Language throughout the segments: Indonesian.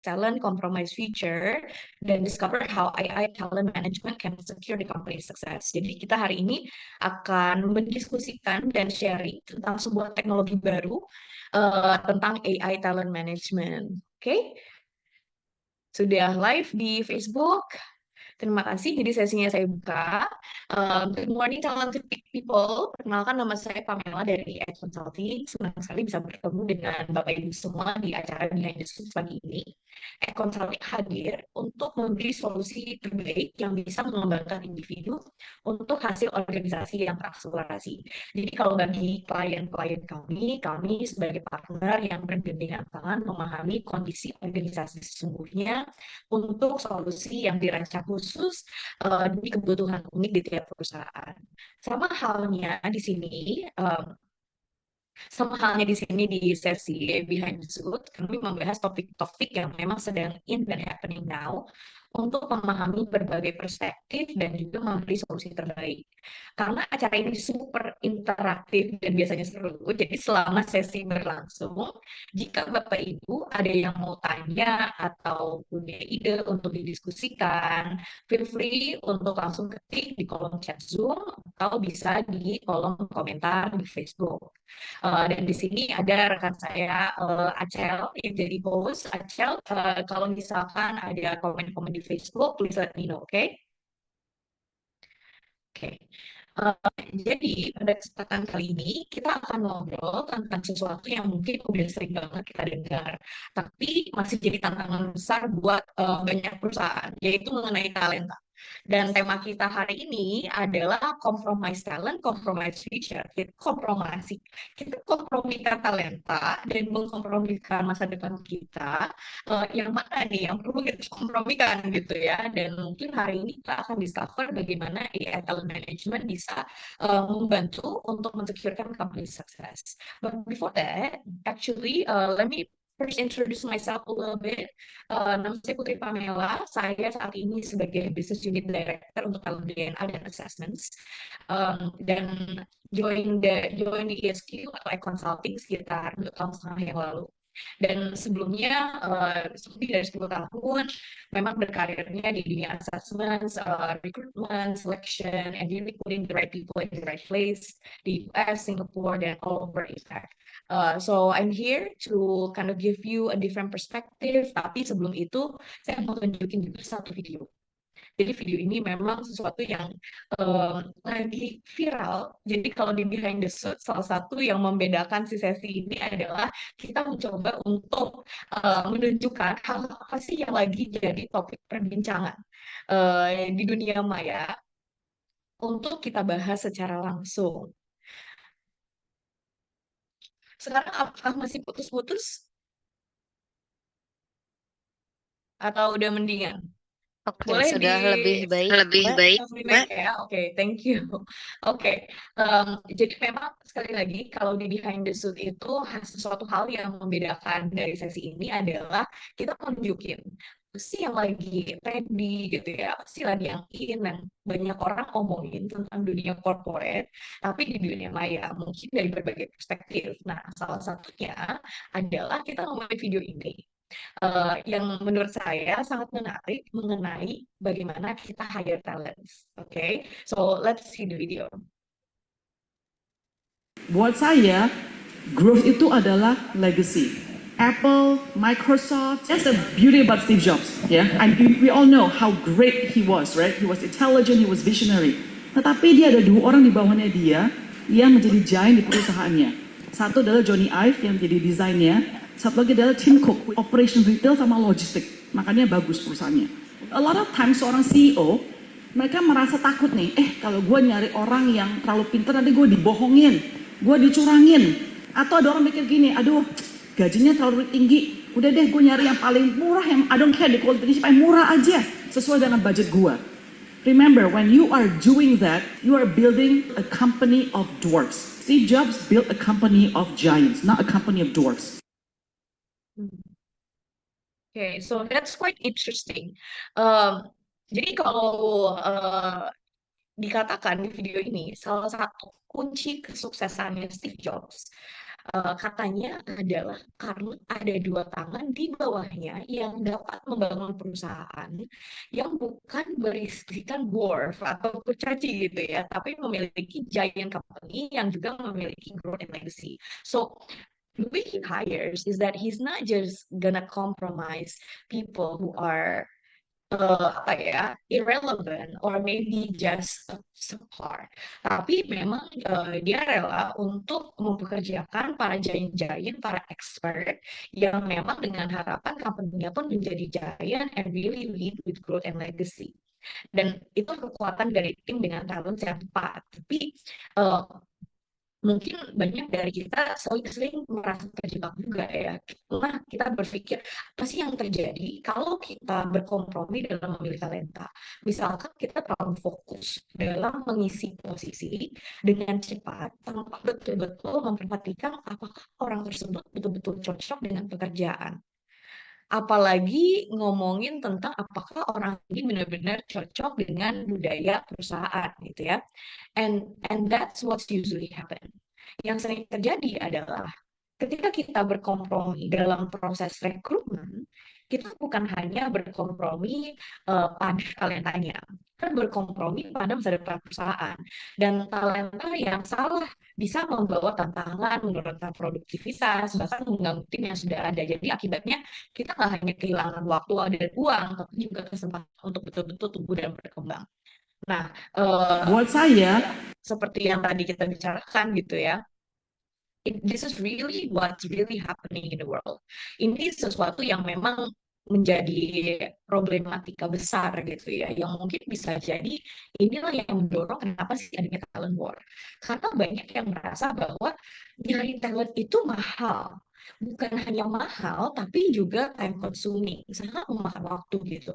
talent, compromise future, dan discover how AI talent management can secure the company success. Jadi kita hari ini akan mendiskusikan dan sharing tentang sebuah teknologi baru tentang AI talent management. Oke, sudah live di Facebook. Terima kasih. Jadi sesinya saya buka. Good morning, talented people. Perkenalkan, nama saya Pamela dari Edge Consulting. Senang sekali bisa bertemu dengan Bapak Ibu semua di acara Behind the Scenes pagi ini. Edge Consulting hadir untuk memberi solusi terbaik yang bisa mengembangkan individu untuk hasil organisasi yang terakselerasi. Jadi kalau bagi klien-klien kami sebagai partner yang bergandengan tangan memahami kondisi organisasi sesungguhnya untuk solusi yang dirancang khusus demi kebutuhan unik di tiap perusahaan. Sama halnya di sini, di sesi Behind the Suit, kami membahas topik-topik yang memang sedang in dan happening now untuk memahami berbagai perspektif dan juga memberi solusi terbaik. Karena acara ini super interaktif dan biasanya seru, jadi selama sesi berlangsung, jika Bapak Ibu ada yang mau tanya atau punya ide untuk didiskusikan, feel free untuk langsung ketik di kolom chat Zoom atau bisa di kolom komentar di Facebook. Dan di sini ada rekan saya Acel yang jadi host. Acel, kalau misalkan ada komen-komen di Facebook, please let me know, oke? Okay? Oke. Jadi pada kesempatan kali ini kita akan ngobrol tentang sesuatu yang mungkin udah sering banget kita dengar, tapi masih jadi tantangan besar buat banyak perusahaan, yaitu mengenai talenta. Dan tema kita hari ini adalah compromise talent, compromise future. Kita kompromikan talenta dan mengkompromikan masa depan kita. Yang mana nih yang perlu kita kompromikan gitu ya. Dan mungkin hari ini kita akan discover bagaimana AI talent management bisa membantu untuk mensecurekan company success. But before that, actually, let me first introduce myself a little bit. Nama saya Putri Pamela. Saya saat ini sebagai Business Unit Director untuk talent DNA dan Assessments. Dan join the ESQ atau e-consulting sekitar 2 tahun setengah yang lalu. Dan sebelumnya lebih dari 10 tahun memang berkarirnya di dunia assessments, recruitment, selection, and really putting the right people in the right place di US, Singapore, dan all over APAC. So I'm here to kind of give you a different perspective, tapi sebelum itu saya mau tunjukin juga satu video. Jadi video ini memang sesuatu yang lagi viral. Jadi kalau di Behind the Suit, salah satu yang membedakan si sesi ini adalah kita mencoba untuk menunjukkan hal apa sih yang lagi jadi topik perbincangan di dunia maya untuk kita bahas secara langsung. Sekarang apakah masih putus-putus atau udah mendingan? Oke, Boleh sudah lebih baik, Mbak. lebih baik ya. Oke, thank you. Oke, jadi memang sekali lagi kalau di Behind the Suit itu sesuatu hal yang membedakan dari sesi ini adalah kita menunjukin apa sih yang lagi trendy gitu ya, apa sih lagi yang in dan banyak orang ngomongin tentang dunia corporate, tapi di dunia maya mungkin dari berbagai perspektif. Nah, salah satunya adalah kita ngomongin video ini yang menurut saya sangat menarik mengenai bagaimana kita hire talents. Okay, so let's see the video. Buat saya, growth itu adalah legacy. Apple, Microsoft, that's the beauty about Steve Jobs, ya. Yeah? And we all know how great he was, right? He was intelligent, he was visionary. Tetapi dia ada 2 orang di bawahnya dia yang menjadi giant di perusahaannya. Satu adalah Johnny Ive yang menjadi desainnya, satu lagi adalah Tim Cook, operation retail sama logistik. Makanya bagus perusahaannya. A lot of times seorang CEO, mereka merasa takut nih, kalau gue nyari orang yang terlalu pintar nanti gue dibohongin, gue dicurangin. Atau ada orang mikir gini, aduh gajinya terlalu tinggi, udah deh gue nyari yang paling murah, yang I don't care, di quality yang murah aja, sesuai dengan budget gue. Remember, when you are doing that, you are building a company of dwarfs. Steve Jobs built a company of giants, not a company of dwarfs. Okay, so that's quite interesting. Jadi kalau dikatakan di video ini, salah satu kunci kesuksesannya Steve Jobs Katanya adalah karena ada dua tangan di bawahnya yang dapat membangun perusahaan yang bukan berisikan dwarf atau kurcaci gitu ya, tapi memiliki giant company yang juga memiliki growth and legacy. So the way he hires is that he's not just gonna compromise people who are apa ya, irrelevant or maybe just subpar. Tapi memang dia rela untuk mempekerjakan para giant-giant, para expert yang memang dengan harapan company-nya pun menjadi giant and really lead with growth and legacy. Dan itu kekuatan dari tim dengan talent yang tepat. Tapi mungkin banyak dari kita sering merasa terjebak juga ya. Nah, kita berpikir, apa sih yang terjadi kalau kita berkompromi dalam memilih talenta? Misalkan kita terlalu fokus dalam mengisi posisi dengan cepat, tanpa betul-betul memperhatikan apakah orang tersebut betul-betul cocok dengan pekerjaan. Apalagi ngomongin tentang apakah orang ini benar-benar cocok dengan budaya perusahaan gitu ya. And that's what usually happen. Yang sering terjadi adalah ketika kita berkompromi dalam proses rekrutmen, kita bukan hanya berkompromi pada talentanya, kita berkompromi pada masa depan perusahaan. Dan talenta yang salah bisa membawa tantangan, menurunkan produktivitas, bahkan mengganggu tim yang sudah ada. Jadi akibatnya kita nggak hanya kehilangan waktu dan uang, tapi juga kesempatan untuk betul-betul tumbuh dan berkembang. Nah, Buat saya, seperti yang tadi kita bicarakan gitu ya, this is really what's really happening in the world. Ini sesuatu yang memang menjadi problematika besar gitu ya, yang mungkin bisa jadi inilah yang mendorong kenapa sih adanya talent war. Karena banyak yang merasa bahwa nyari talent itu mahal. Bukan hanya mahal, tapi juga time consuming, sangat memakan waktu gitu,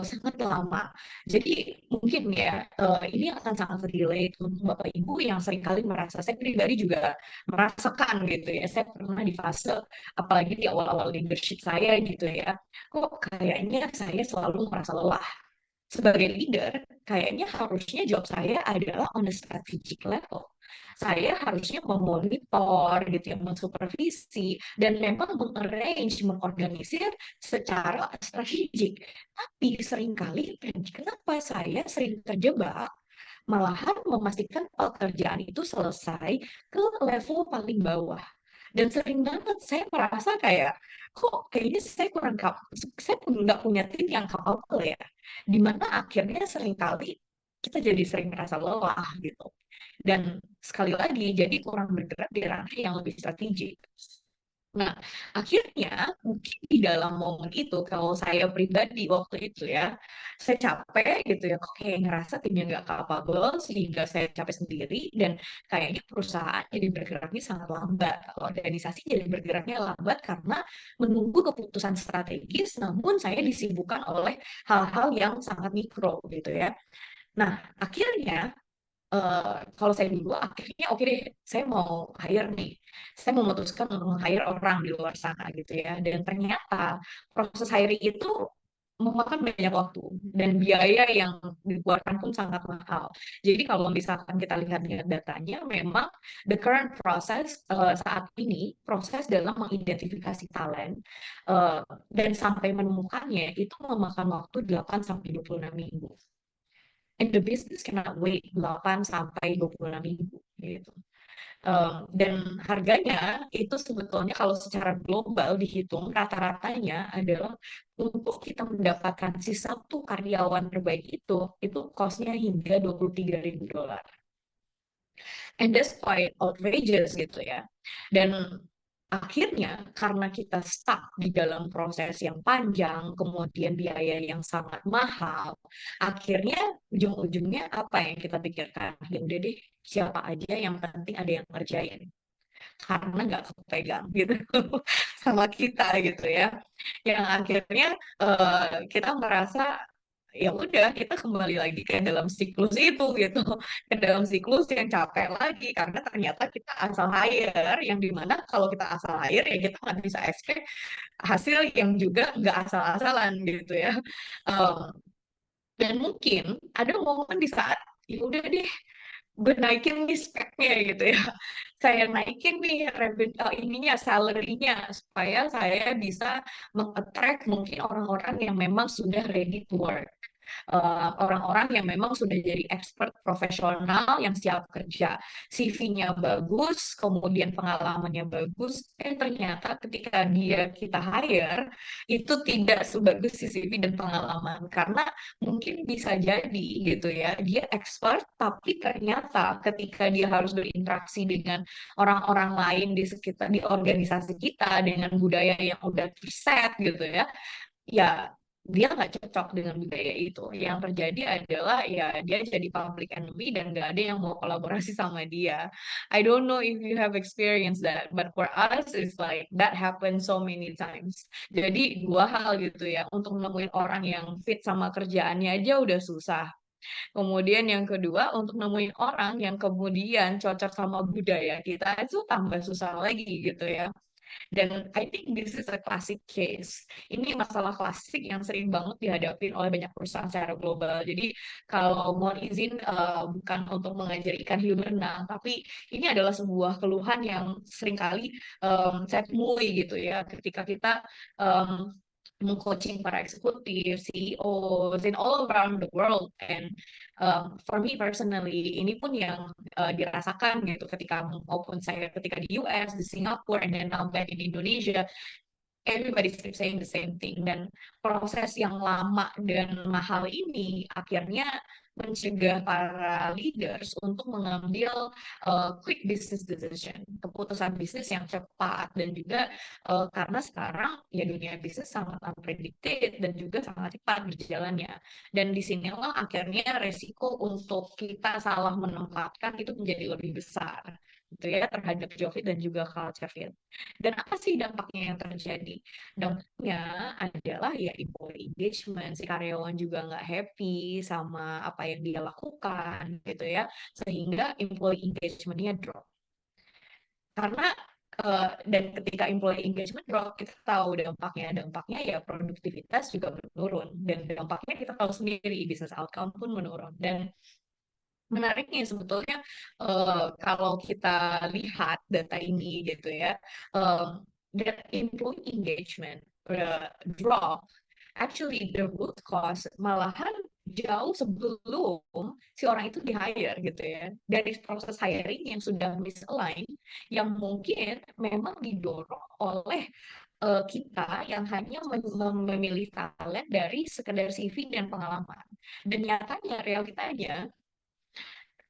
sangat lama. Jadi mungkin ya, ini akan sangat relate untuk Bapak Ibu yang seringkali merasa, saya pribadi juga merasakan gitu ya, saya pernah di fase, apalagi di awal-awal leadership saya gitu ya, kok kayaknya saya selalu merasa lelah. Sebagai leader, kayaknya harusnya job saya adalah on a strategic level. Saya harusnya memonitor gitu ya, mensupervisi, dan memang mengarrange, mengorganisir secara strategik. Tapi seringkali, kenapa saya sering terjebak malahan memastikan pekerjaan itu selesai ke level paling bawah. Dan sering banget saya merasa kayak, kok kayaknya saya nggak punya tim yang capable ya. Dimana akhirnya seringkali kita jadi sering merasa lelah gitu. Dan sekali lagi, jadi kurang bergerak di ranah yang lebih strategik. Nah, akhirnya mungkin di dalam momen itu, kalau saya pribadi waktu itu ya, saya capek gitu ya, kok kayak ngerasa timnya nggak capable, sehingga saya capek sendiri, dan kayaknya perusahaan jadi bergeraknya sangat lambat. Organisasi jadi bergeraknya lambat karena menunggu keputusan strategis, namun saya disibukkan oleh hal-hal yang sangat mikro gitu ya. Nah, akhirnya kalau saya dulu akhirnya oke deh, saya mau hire nih. Saya memutuskan untuk hire orang di luar sana gitu ya. Dan ternyata proses hiring itu memakan banyak waktu dan biaya yang dikeluarkan pun sangat mahal. Jadi kalau misalkan kita lihat datanya, memang the current process saat ini, proses dalam mengidentifikasi talent dan sampai menemukannya itu memakan waktu 8 sampai 26 minggu. And the business cannot wait 8 sampai 26 minggu gitu. Dan harganya itu sebetulnya kalau secara global dihitung rata-ratanya adalah untuk kita mendapatkan si satu karyawan terbaik itu cost-nya hingga $23.000. And that's quite outrageous gitu ya. Dan akhirnya karena kita stuck di dalam proses yang panjang, kemudian biaya yang sangat mahal, akhirnya ujung-ujungnya apa yang kita pikirkan? Ya udah deh, siapa aja yang penting ada yang ngerjain. Karena nggak kepegang gitu sama kita gitu ya. Yang akhirnya kita merasa ya udah kita kembali lagi ke dalam siklus itu gitu, ke dalam siklus yang capek lagi karena ternyata kita asal hire, yang dimana kalau kita asal hire ya kita nggak bisa expect hasil yang juga nggak asal-asalan gitu ya. Dan mungkin ada momen di saat ya udah deh, gue naikin nih speknya gitu ya. Saya naikin nih ininya, salary-nya supaya saya bisa meng-attract mungkin orang-orang yang memang sudah ready to work. Orang-orang yang memang sudah jadi expert profesional yang siap kerja. CV-nya bagus, kemudian pengalamannya bagus, ternyata ketika kita hire, itu tidak sebagus CV dan pengalaman. Karena mungkin bisa jadi gitu ya, dia expert, tapi ternyata ketika dia harus berinteraksi dengan orang-orang lain di sekitar, di organisasi kita, dengan budaya yang udah terset gitu ya dia nggak cocok dengan budaya itu. Yang terjadi adalah ya dia jadi public enemy dan nggak ada yang mau kolaborasi sama dia. I don't know if you have experienced that, but for us it's like that happens so many times. Jadi dua hal gitu ya, untuk nemuin orang yang fit sama kerjaannya aja udah susah. Kemudian yang kedua, untuk nemuin orang yang kemudian cocok sama budaya kita itu tambah susah lagi gitu ya. Dan I think this is a classic case. Ini masalah klasik yang sering banget dihadapin oleh banyak perusahaan secara global. Jadi kalau mohon izin bukan untuk mengajar ikan hiu berenang, tapi ini adalah sebuah keluhan yang seringkali saya temui gitu ya ketika kita um, mengcoaching para eksekutif, CEOs, in all around the world. And for me personally, ini pun yang dirasakan gitu ketika maupun saya ketika di US, di Singapura, and then now back in Indonesia, everybody keep saying the same thing. Dan proses yang lama dan mahal ini akhirnya mencegah para leaders untuk mengambil quick business decision, keputusan bisnis yang cepat. Dan juga karena sekarang ya dunia bisnis sangat unpredicted dan juga sangat cepat berjalannya. Dan disinilah akhirnya resiko untuk kita salah menempatkan itu menjadi lebih besar gitu ya, terhadap job fit dan juga culture fit. Dan apa sih dampaknya yang terjadi? Dampaknya adalah ya employee engagement, si karyawan juga nggak happy sama apa yang dia lakukan gitu ya, sehingga employee engagement-nya drop. Karena dan ketika employee engagement drop, kita tahu dampaknya ya produktivitas juga menurun, dan dampaknya kita tahu sendiri, business outcome pun menurun. Dan menariknya sebetulnya kalau kita lihat data ini gitu ya, that employee engagement drop, actually the root cause malahan jauh sebelum si orang itu di hire gitu ya, dari proses hiring yang sudah misaligned, yang mungkin memang didorong oleh kita yang hanya memilih talent dari sekedar CV dan pengalaman. Dan nyatanya realitanya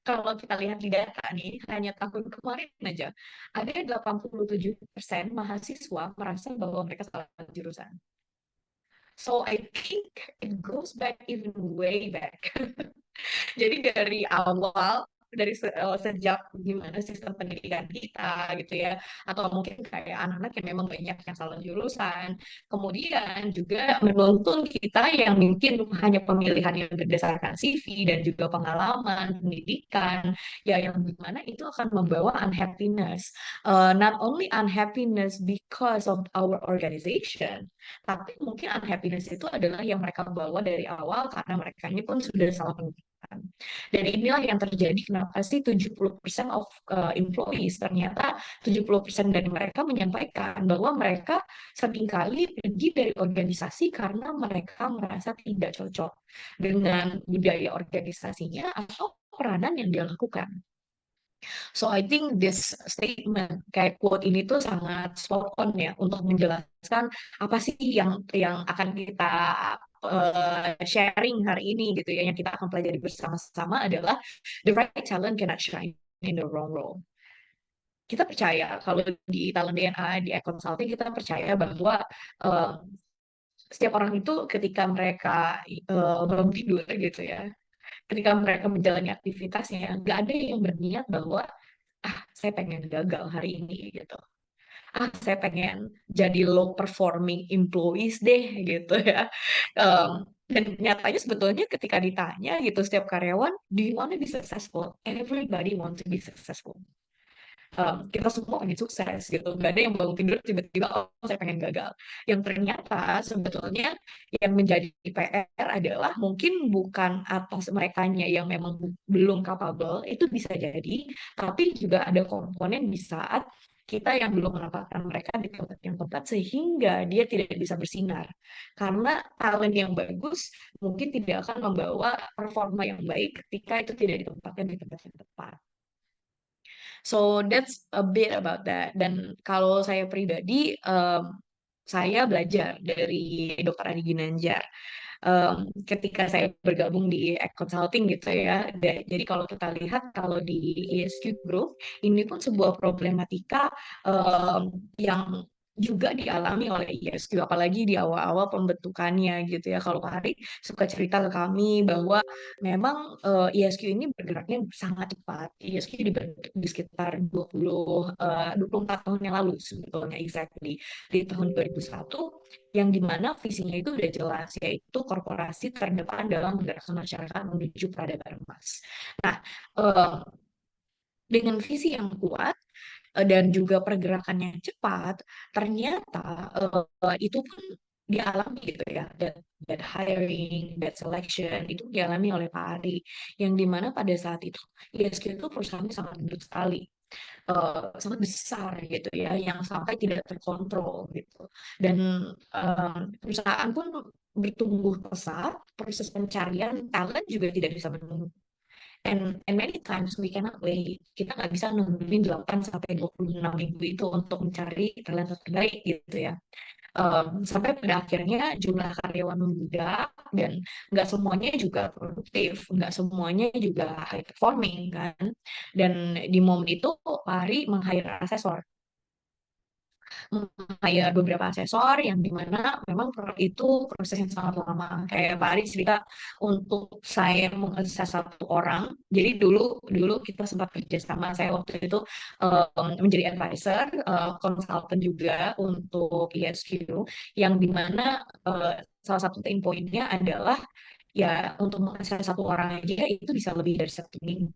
kalau kita lihat di data nih, hanya tahun kemarin aja, ada 87% mahasiswa merasa bahwa mereka salah jurusan. So I think it goes back even way back. Jadi dari awal, sejak gimana sistem pendidikan kita gitu ya, atau mungkin kayak anak-anak yang memang banyak yang salah jurusan, kemudian juga menuntun kita yang mungkin hanya pemilihan yang berdasarkan CV dan juga pengalaman pendidikan, ya yang dimana itu akan membawa unhappiness. Not only unhappiness because of our organization, tapi mungkin unhappiness itu adalah yang mereka bawa dari awal karena mereka pun sudah salah pendidikan. Dan inilah yang terjadi kenapa sih 70% of employees, ternyata 70% dari mereka menyampaikan bahwa mereka seringkali pergi dari organisasi karena mereka merasa tidak cocok dengan budaya organisasinya atau peranan yang dia lakukan. So I think this statement kayak quote ini tuh sangat spot on ya untuk menjelaskan apa sih yang akan kita sharing hari ini gitu ya, yang kita akan pelajari bersama-sama adalah the right talent cannot shine in the wrong role. Kita percaya kalau di talent DNA, di consulting, kita percaya bahwa uh, setiap orang itu ketika mereka bangun tidur gitu ya, ketika mereka menjalani aktivitasnya, nggak ada yang berniat bahwa saya pengen gagal hari ini gitu. Saya pengen jadi low performing employees deh gitu ya. Dan nyatanya sebetulnya ketika ditanya gitu setiap karyawan, do you want to be successful? Everybody want to be successful. kita semua pengen sukses gitu. Gak ada yang bangun tidur tiba-tiba, oh saya pengen gagal. Yang ternyata sebetulnya yang menjadi PR adalah mungkin bukan atas merekanya yang memang belum capable, itu bisa jadi, tapi juga ada komponen di saat kita yang belum menempatkan mereka di tempat yang tepat sehingga dia tidak bisa bersinar. Karena talent yang bagus mungkin tidak akan membawa performa yang baik ketika itu tidak ditempatkan di tempat yang tepat. So that's a bit about that. Dan kalau saya pribadi, saya belajar dari Dr. Adi Ginanjar ketika saya bergabung di Act Consulting gitu ya. Jadi kalau kita lihat kalau di ESQ Group ini pun sebuah problematika yang juga dialami oleh ESQ, apalagi di awal-awal pembentukannya gitu ya. Kalau Pak Hari suka cerita ke kami bahwa memang ESQ ini bergeraknya sangat cepat. ESQ dibentuk di sekitar 24 tahun yang lalu sebetulnya, exactly di tahun 2001, yang dimana visinya itu udah jelas, yaitu korporasi terdepan dalam menggerakkan masyarakat menuju peradaban emas. Nah, eh, dengan visi yang kuat dan juga pergerakan yang cepat, ternyata itu pun dialami gitu ya, that hiring, that selection itu dialami oleh Pak Ari, yang dimana pada saat itu ISQ itu perusahaannya sangat gede sekali, sangat besar gitu ya, yang sampai tidak terkontrol gitu. Dan perusahaan pun bertumbuh pesat, proses pencarian talent juga tidak bisa menunggu. And many times we cannot wait. Kita nggak bisa nungguin 8 sampai 26 minggu itu untuk mencari talent terbaik gitu ya. Sampai pada akhirnya jumlah karyawan membludak dan nggak semuanya juga produktif, nggak semuanya juga high performing kan. Dan di momen itu Pak Ari meng-hire asesor, meng-hire beberapa asesor yang dimana memang itu proses yang sangat lama. Kayak Pak Ari cerita, untuk saya mengakses satu orang, jadi dulu dulu kita sempat kerja sama, saya waktu itu menjadi advisor, konsultan juga untuk ESQ, yang dimana salah satu pain point-nya adalah ya untuk mengakses satu orang aja itu bisa lebih dari 1 minggu.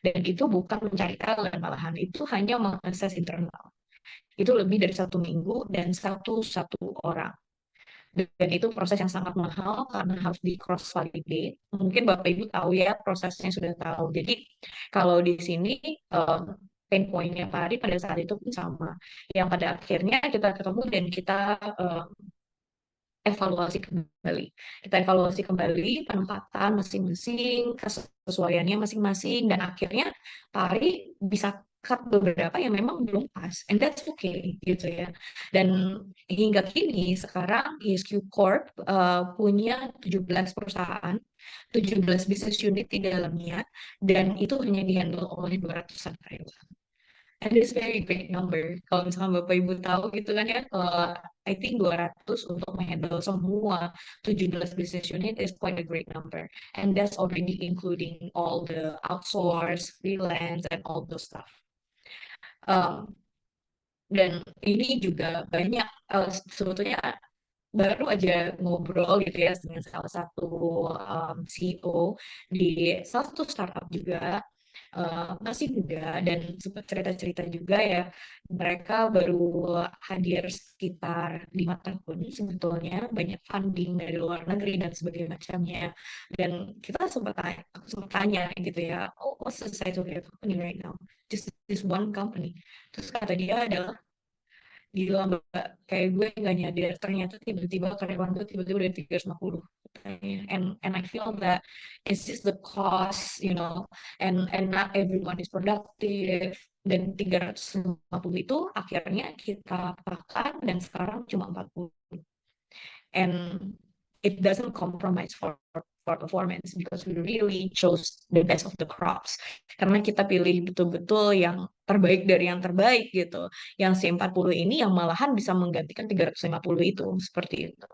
Dan itu bukan mencari talent, malahan itu hanya mengakses internal. Itu lebih dari 1 minggu dan satu orang. Dan itu proses yang sangat mahal karena harus di cross validate. Mungkin Bapak Ibu tahu ya, prosesnya sudah tahu. Jadi kalau di sini pain point-nya Pak Ari pada saat itu pun sama. Yang pada akhirnya kita ketemu dan kita evaluasi kembali. Kita evaluasi kembali penempatan masing-masing, kesesuaiannya masing-masing, dan akhirnya Pak Ari bisa cut beberapa yang memang belum pas, and that's okay gitu ya. Dan hingga kini sekarang ESQ Corp punya 17 perusahaan, 17 business unit di dalamnya, dan itu hanya dihandle oleh 200-an karyawan. And it's very great number. Kalau misalkan Bapak Ibu tahu gitu kan ya, I think 200 untuk menghandle semua 17 business unit is quite a great number. And that's already including all the outsource, freelance, and all those stuff. Dan ini juga banyak, sebetulnya baru aja ngobrol gitu ya dengan salah satu CEO di salah satu startup juga, masih muda dan sempat cerita-cerita juga ya, mereka baru hadir sekitar 5 tahun sebetulnya, banyak funding dari luar negeri dan sebagainya macamnya. Dan kita aku sempat tanya gitu ya, oh what's the size of your company right now? Just this one company. Terus kata dia adalah, gila mbak, kayak gue nggak nyadar ternyata tiba-tiba karyawan gue tiba-tiba dari 350 katanya. And I feel that it's just the cost, and not everyone is productive. Dan 350 itu akhirnya kita pakan dan sekarang cuma 40. And it doesn't compromise for performance because we really chose the best of the crops. Karena kita pilih betul-betul yang terbaik dari yang terbaik gitu. Yang C40 ini yang malahan bisa menggantikan 350 itu, seperti itu.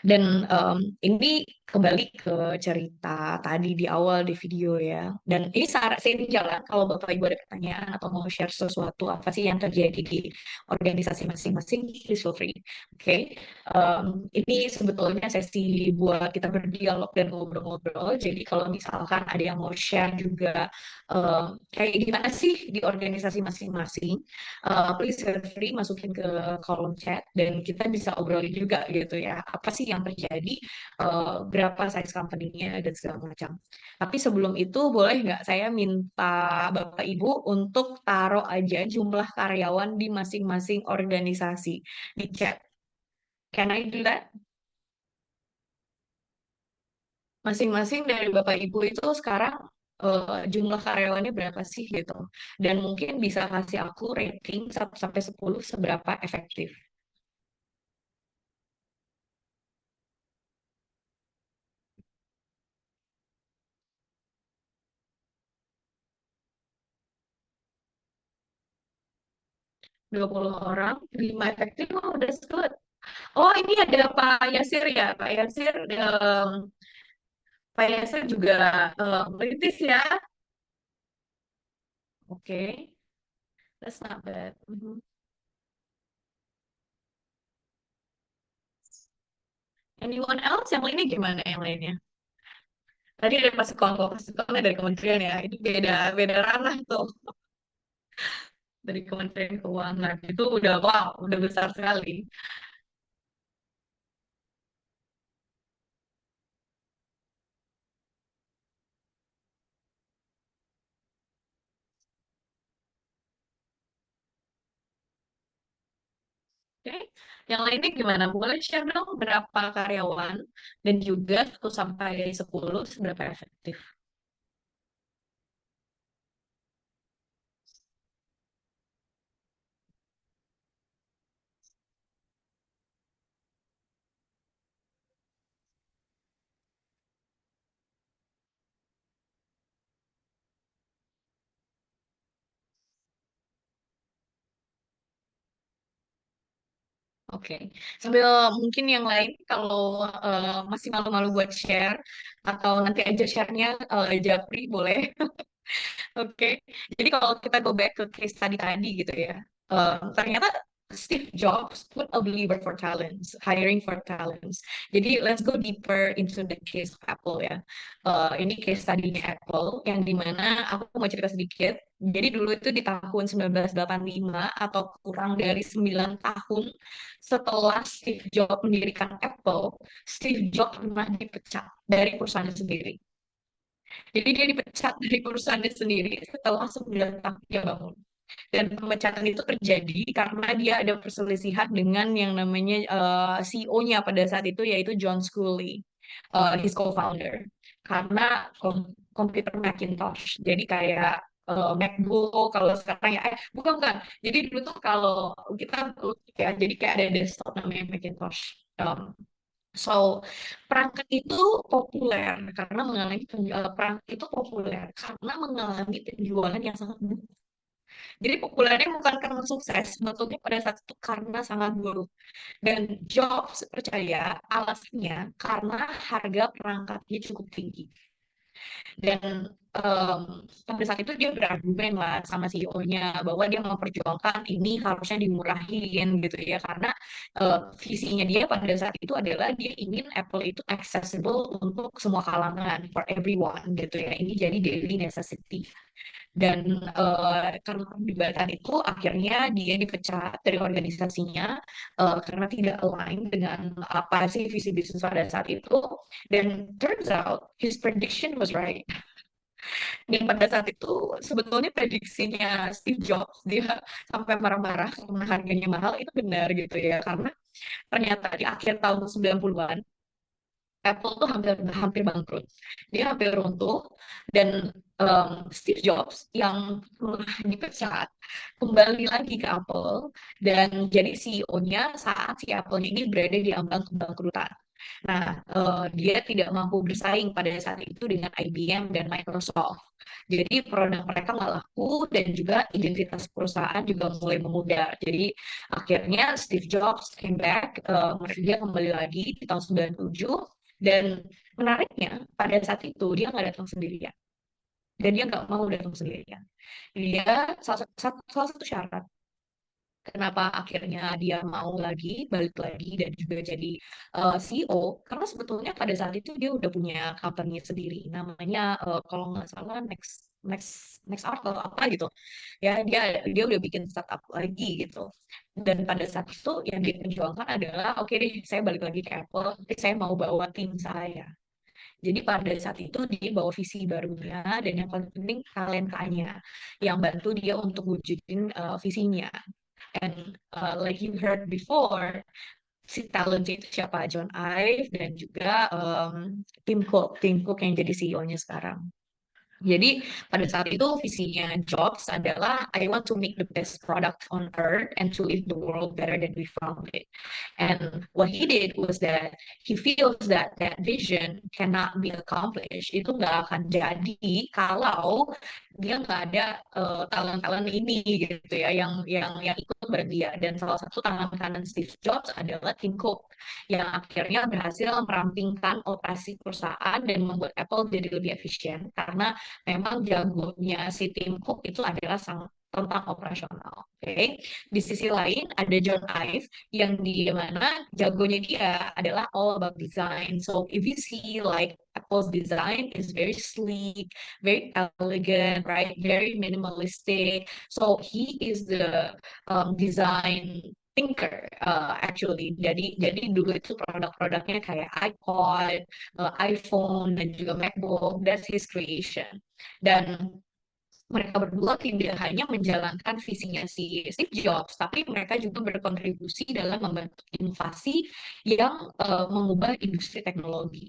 Dan ini kembali ke cerita tadi di awal di video ya. Dan ini saya ini jalan kalau Bapak Ibu ada pertanyaan atau mau share sesuatu apa sih yang terjadi di organisasi masing-masing, please feel free. Oke. Ini sebetulnya sesi buat kita berdialog dan ngobrol-ngobrol. Jadi kalau misalkan ada yang mau share juga kayak gimana sih di organisasi masing-masing, please feel free masukin ke kolom chat dan kita bisa obrolin juga gitu ya. Apa sih yang terjadi, berapa size company-nya dan segala macam. Tapi sebelum itu boleh nggak saya minta Bapak Ibu untuk taruh aja jumlah karyawan di masing-masing organisasi di chat. Can I do that? Masing-masing dari Bapak Ibu itu sekarang jumlah karyawannya berapa sih gitu. Dan mungkin bisa kasih aku rating 1 sampai 10 seberapa efektif. 20 orang, 5 efektif, oh that's good. Oh, ini ada Pak Yasir ya. Pak Yasir, Pak Yasir juga merintis ya. Oke, that's not bad. Mhm. Anyone else? Yang lainnya gimana yang lainnya? Tadi ada pasukan dari kementerian ya. Itu beda beda ranah tuh dari Kementerian Keuangan. Itu udah wow, udah besar sekali. Oke, yang lainnya gimana? Boleh share dong berapa karyawan dan juga 1 sampai 10 seberapa efektif. Oke, sambil mungkin yang lain kalau masih malu-malu buat share atau nanti aja share-nya Japri boleh. Oke, jadi kalau kita go back ke case tadi gitu ya, ternyata Steve Jobs pun a believer for talents, hiring for talents. Jadi let's go deeper into the case of Apple ya. Ini case tadinya Apple yang dimana aku mau cerita sedikit. Jadi dulu itu di tahun 1985 atau kurang dari 9 tahun setelah Steve Jobs mendirikan Apple, Steve Jobs pernah dipecat dari perusahaannya sendiri. Jadi dia dipecat dari perusahaannya sendiri setelah 9 tahun dia bangun. Dan pemecatan itu terjadi karena dia ada perselisihan dengan yang namanya CEO-nya pada saat itu yaitu John Sculley, his co-founder. Karena komputer Macintosh. Jadi kayak MacBook kalau sekarang ya bukan. Jadi dulu tuh kalau kita ya jadi kayak ada desktop namanya Macintosh. So, perangkat itu populer karena mengalami perangkat itu populer karena mengalami penjualan yang sangat buruk. Jadi populernya bukan karena sukses, sebetulnya pada saat itu karena sangat buruk. Dan Jobs percaya alasannya karena harga perangkatnya cukup tinggi. Dan pada saat itu dia berargumen lah sama CEO-nya bahwa dia memperjuangkan ini harusnya dimurahin gitu ya karena visinya dia pada saat itu adalah dia ingin Apple itu accessible untuk semua kalangan for everyone gitu ya ini jadi daily necessity dan karena perdebatan itu akhirnya dia dipecat dari organisasinya karena tidak align dengan apa sih visi bisnis pada saat itu dan turns out his prediction was right. Dan pada saat itu sebetulnya prediksinya Steve Jobs dia sampai marah-marah karena harganya mahal itu benar gitu ya karena ternyata di akhir tahun 90-an Apple tuh hampir hampir bangkrut. Dia hampir runtuh dan Steve Jobs yang telah dipecat kembali lagi ke Apple dan jadi CEO-nya saat si Apple ini berada di ambang kebangkrutan. Nah, dia tidak mampu bersaing pada saat itu dengan IBM dan Microsoft. Jadi produk mereka nggak laku dan juga identitas perusahaan juga mulai memudar. Jadi akhirnya Steve Jobs came back, dia kembali lagi di tahun 97 Dan menariknya pada saat itu dia nggak datang sendirian dan dia nggak mau datang sendirian. Dia salah satu syarat kenapa akhirnya dia mau lagi balik lagi dan juga jadi CEO karena sebetulnya pada saat itu dia udah punya company sendiri namanya kalau nggak salah Next Next Next Art atau apa gitu ya dia udah bikin startup lagi gitu dan pada saat itu yang dia perjuangkan adalah oke deh saya balik lagi ke Apple tapi saya mau bawa tim saya jadi pada saat itu dia bawa visi barunya dan yang paling penting talentanya yang bantu dia untuk wujudin visinya. And like you heard before, si talent itu siapa? John Ive dan juga Tim Cook yang jadi CEO-nya sekarang. Jadi pada saat itu visinya Jobs adalah I want to make the best product on earth and to leave the world better than we found it. And what he did was that he feels that that vision cannot be accomplished. Itu nggak akan jadi kalau dia nggak ada talent-talent ini gitu ya yang ikut bareng dia. Dan salah satu tangan kanan Steve Jobs adalah Tim Cook yang akhirnya berhasil merampingkan operasi perusahaan dan membuat Apple jadi lebih efisien karena memang jagonya si Tim Cook itu adalah tentang operasional. Oke. Di sisi lain ada John Ive yang di mana jagonya dia adalah all about design. So if you see like Apple's design is very sleek, very elegant, right? Very minimalistic. So he is the design thinker actually. Jadi dulu itu produk-produknya kayak iPod, iPhone dan juga MacBook. That's his creation. Dan mereka berdua tidak hanya menjalankan visinya si Steve Jobs, tapi mereka juga berkontribusi dalam membentuk inovasi yang mengubah industri teknologi.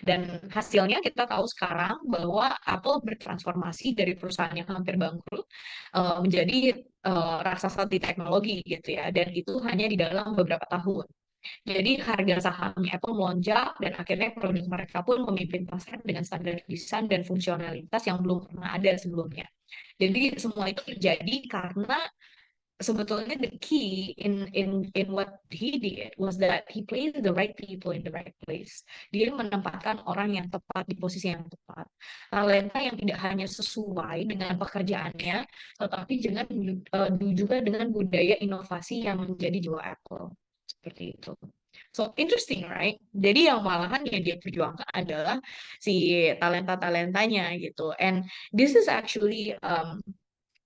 Dan hasilnya kita tahu sekarang bahwa Apple bertransformasi dari perusahaan yang hampir bangkrut menjadi raksasa di teknologi gitu ya. Dan itu hanya di dalam beberapa tahun. Jadi harga sahamnya Apple melonjak dan akhirnya produk mereka pun memimpin pasar dengan standar desain dan fungsionalitas yang belum pernah ada sebelumnya. Jadi semua itu terjadi karena sebetulnya the key in what he did was that he placed the right people in the right place. Dia menempatkan orang yang tepat di posisi yang tepat. Talenta yang tidak hanya sesuai dengan pekerjaannya, tetapi juga dengan budaya inovasi yang menjadi jiwa Apple. Seperti itu. So interesting, right? Jadi yang malahan yang dia perjuangkan adalah si talenta-talentanya gitu. And this is actually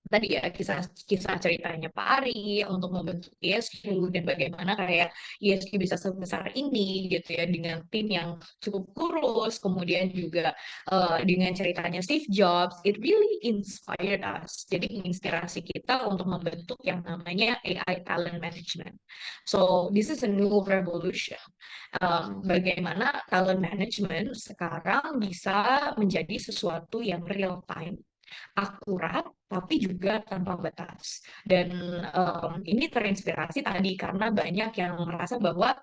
tadi ya kisah ceritanya Pak Ari untuk membentuk ISQ dan bagaimana kayak ISQ bisa sebesar ini gitu ya dengan tim yang cukup kurus kemudian juga dengan ceritanya Steve Jobs it really inspired us jadi menginspirasi kita untuk membentuk yang namanya AI talent management so this is a new revolution bagaimana talent management sekarang bisa menjadi sesuatu yang real time akurat tapi juga tanpa batas. Dan ini terinspirasi tadi karena banyak yang merasa bahwa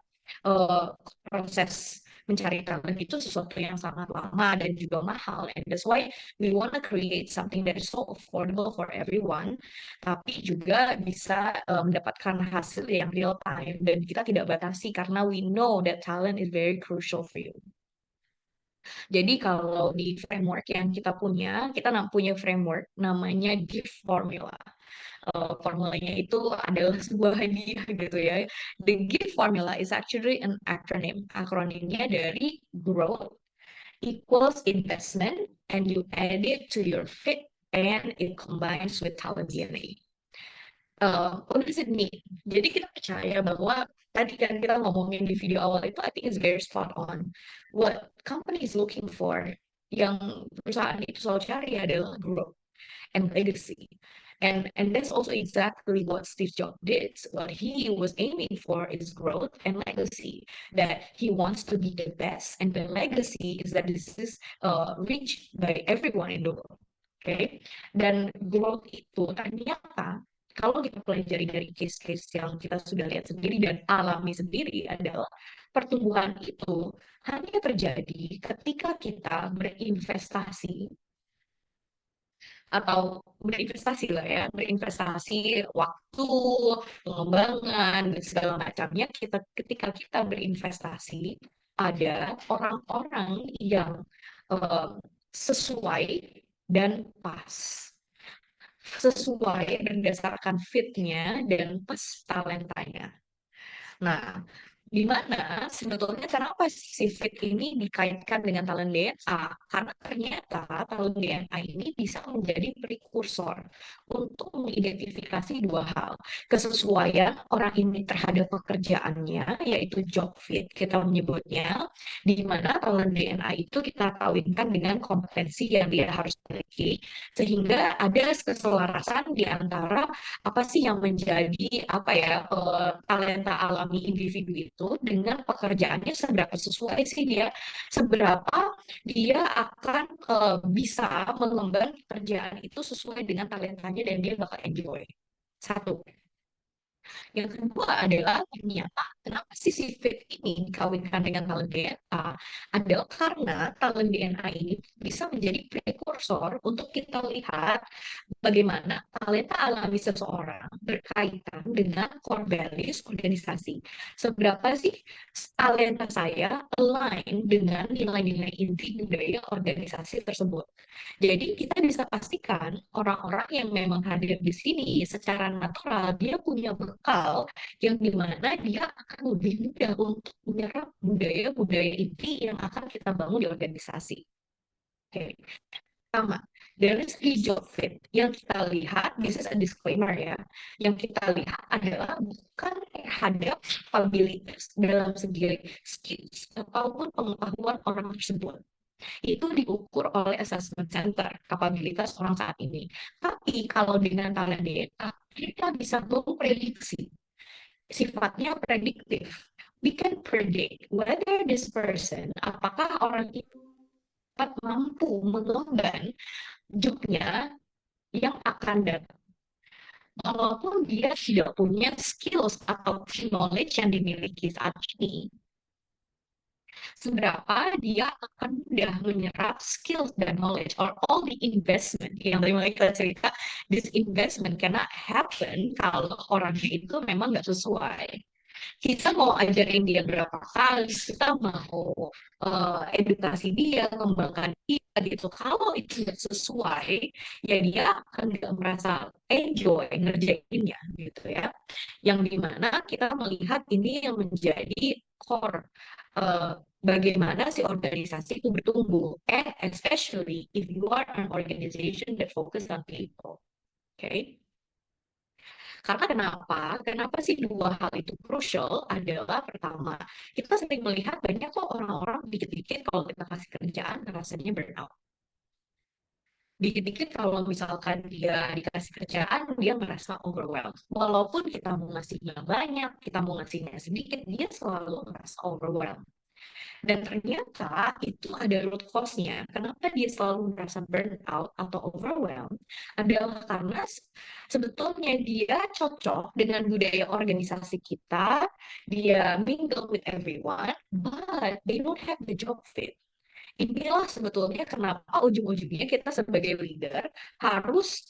proses mencari talent itu sesuatu yang sangat lama dan juga mahal. And that's why we want to create something that is so affordable for everyone, tapi juga bisa mendapatkan hasil yang real time dan kita tidak batasi karena we know that talent is very crucial for you. Jadi kalau di framework yang kita punya framework namanya GIFT formula. Formulanya itu adalah sebuah hadiah gitu ya. The GIFT formula is actually an acronym. Akronimnya dari growth equals investment and you add it to your fit and it combines with talent DNA. What does it mean? Jadi kita percaya bahwa tadi kan kita ngomongin di video awal itu I think is very spot on. What company is looking for, yang perusahaan itu selalu cari adalah growth and legacy. And that's also exactly what Steve Jobs did. What he was aiming for is growth and legacy. That he wants to be the best, and the legacy is that this is reached by everyone in the world. Okay? Dan growth itu ternyata kalau kita pelajari dari case-case yang kita sudah lihat sendiri dan alami sendiri adalah pertumbuhan itu hanya terjadi ketika kita berinvestasi atau berinvestasi lah ya, berinvestasi waktu, pengembangan, dan segala macamnya ketika kita berinvestasi ada orang-orang yang sesuai dan pas. Sesuai berdasarkan fit-nya dan pas talentanya. Nah, di mana sebetulnya kenapa si fit ini dikaitkan dengan talent DNA? Karena ternyata talent DNA ini bisa menjadi prekursor untuk mengidentifikasi dua hal. Kesesuaian orang ini terhadap pekerjaannya, yaitu job fit kita menyebutnya, di mana talent DNA itu kita kawinkan dengan kompetensi yang dia harus miliki, sehingga ada keselarasan di antara apa sih yang menjadi apa ya talenta alami individu itu dengan pekerjaannya, seberapa sesuai sih dia akan bisa mengemban pekerjaan itu sesuai dengan talentanya dan dia bakal enjoy. Satu. Yang kedua adalah ternyata kenapa sih si fit ini dikawinkan dengan talent DNA adalah karena talent DNA ini bisa menjadi prekursor untuk kita lihat bagaimana talenta alami seseorang berkaitan dengan core values organisasi. Seberapa sih talenta saya align dengan nilai-nilai inti budaya organisasi tersebut. Jadi kita bisa pastikan orang-orang yang memang hadir di sini secara natural dia punya bekal yang dimana dia akan lebih mudah untuk menyerap budaya-budaya inti yang akan kita bangun di organisasi. Oke. Pertama, dari segi job fit yang kita lihat, this is a disclaimer ya, yang kita lihat adalah bukan terhadap kapabilitas dalam segi skills ataupun pengetahuan orang tersebut. Itu diukur oleh assessment center kapabilitas orang saat ini. Tapi kalau dengan talent data, kita bisa memprediksi, sifatnya prediktif. We can predict whether this person, apakah orang itu mampu mengemban jobnya yang akan datang. Walaupun dia tidak punya skills atau knowledge yang dimiliki saat ini, seberapa dia akan mudah menyerap skills dan knowledge or all the investment yang tadi kita cerita, this investment cannot happen kalau orangnya itu memang nggak sesuai. Kita mau ajarin dia berapa kali, kita mau edukasi dia, kembangkan dia gitu. Kalau itu tidak sesuai, ya dia akan tidak merasa enjoy ngerjainnya gitu ya. Yang dimana kita melihat ini yang menjadi core bagaimana si organisasi itu bertumbuh, and especially if you are an organization that focus on people. Okay? Karena kenapa? Kenapa sih dua hal itu crucial adalah pertama, kita sering melihat banyak kok orang-orang dikit-dikit kalau kita kasih kerjaan rasanya burnout. Dikit-dikit kalau misalkan dia dikasih kerjaan, dia merasa overwhelmed. Walaupun kita mau ngasihnya banyak, kita mau ngasihnya sedikit, dia selalu merasa overwhelmed. Dan ternyata itu ada root cause-nya. Kenapa dia selalu merasa burnout atau overwhelmed adalah karena sebetulnya dia cocok dengan budaya organisasi kita, dia mingle with everyone, but they don't have the job fit. Inilah sebetulnya kenapa ujung-ujungnya kita sebagai leader harus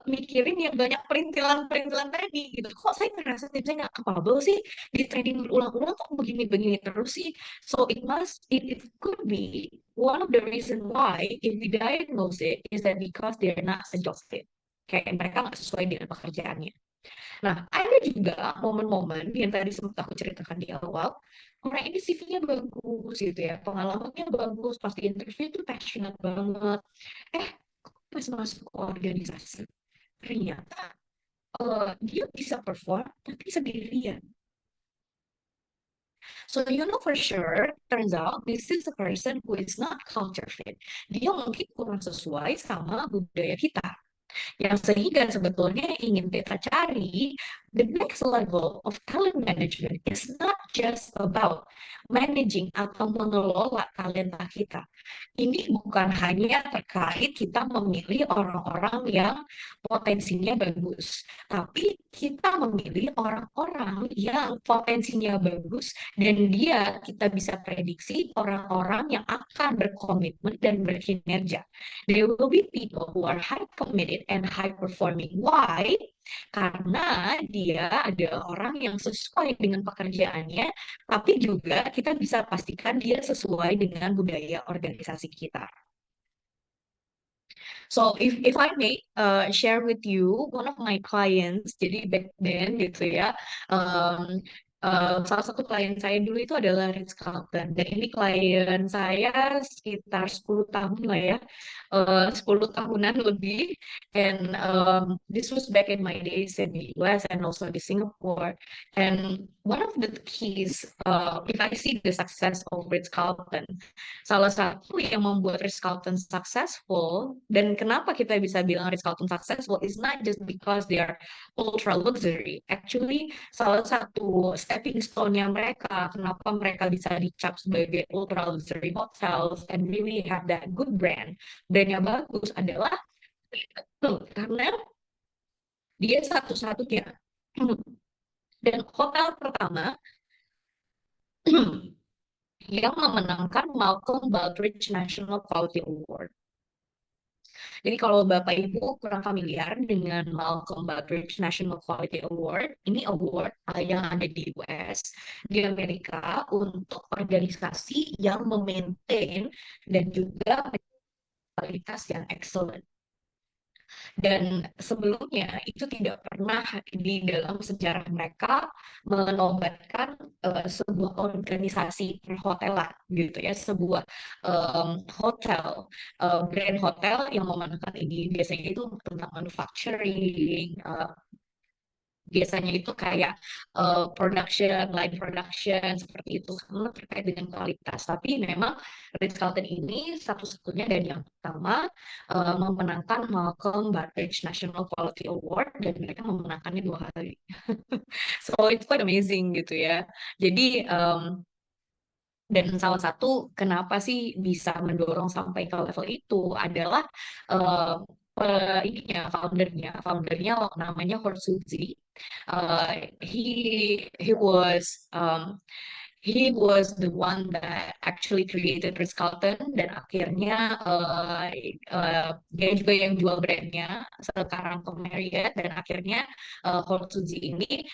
mikirin yang banyak perintilan-perintilan tadi gitu. Kok saya ngerasa tim saya nggak capable sih, di training berulang-ulang kok begini-begini terus sih. So it could be one of the reason why if we diagnose it is that because they're not a job fit. Kayak mereka nggak sesuai dengan pekerjaannya. Nah, ada juga momen-momen yang tadi sempat aku ceritakan di awal, orang ini CV-nya bagus gitu ya, pengalamannya bagus, pasti interview itu passionate banget. Pas masuk ke organisasi, ternyata dia bisa perform tapi sendirian. So you know for sure, turns out this is a person who is not culture fit. Dia mungkin kurang sesuai sama budaya kita. Yang sehingga sebetulnya ingin kita cari, the next level of talent management is not just about managing atau mengelola talenta kita. Ini bukan hanya terkait kita memilih orang-orang yang potensinya bagus, tapi kita memilih orang-orang yang potensinya bagus dan kita bisa prediksi orang-orang yang akan berkomitmen dan berkinerja. There will be people who are high committed and high performing. Why? Karena dia adalah orang yang sesuai dengan pekerjaannya, tapi juga kita bisa pastikan dia sesuai dengan budaya organisasi kita. So if I may share with you one of my clients, jadi back then gitu ya, um, salah satu klien saya dulu itu adalah Ritz Carlton, dan ini klien saya sekitar 10 tahun lah ya, 10 tahunan lebih, and this was back in my days in the US and also di Singapore, and one of the keys, if I see the success of Ritz Carlton, salah satu yang membuat Ritz Carlton successful, dan kenapa kita bisa bilang Ritz Carlton successful is not just because they are ultra luxury. Actually, salah satu stepping stone-nya mereka, kenapa mereka bisa dicap sebagai ultra luxury hotels and really have that good brandnya bagus adalah karena dia satu-satunya dan hotel pertama yang memenangkan Malcolm Baldrige National Quality Award. Jadi kalau Bapak Ibu kurang familiar dengan Malcolm Baldrige National Quality Award, ini award yang ada di US, di Amerika, untuk organisasi yang memaintain dan juga kualitas yang excellent. Dan sebelumnya itu tidak pernah di dalam sejarah mereka menobatkan sebuah organisasi perhotelan gitu ya, sebuah hotel, brand hotel yang memenangkan ini. Biasanya itu tentang manufacturing, biasanya itu kayak line production seperti itu, semua terkait dengan kualitas. Tapi memang Ritz Carlton ini satu-satunya dan yang pertama memenangkan Malcolm Baldrige National Quality Award, dan mereka memenangkannya 2 kali. So it's quite amazing gitu ya. Jadi dan salah satu kenapa sih bisa mendorong sampai ke level itu adalah foundernya namanya Horsuzi. He was the one that actually created Ritz Carlton, dan akhirnya dia juga yang jual brandnya sekarang ke Marriott, dan akhirnya Horsuzi ini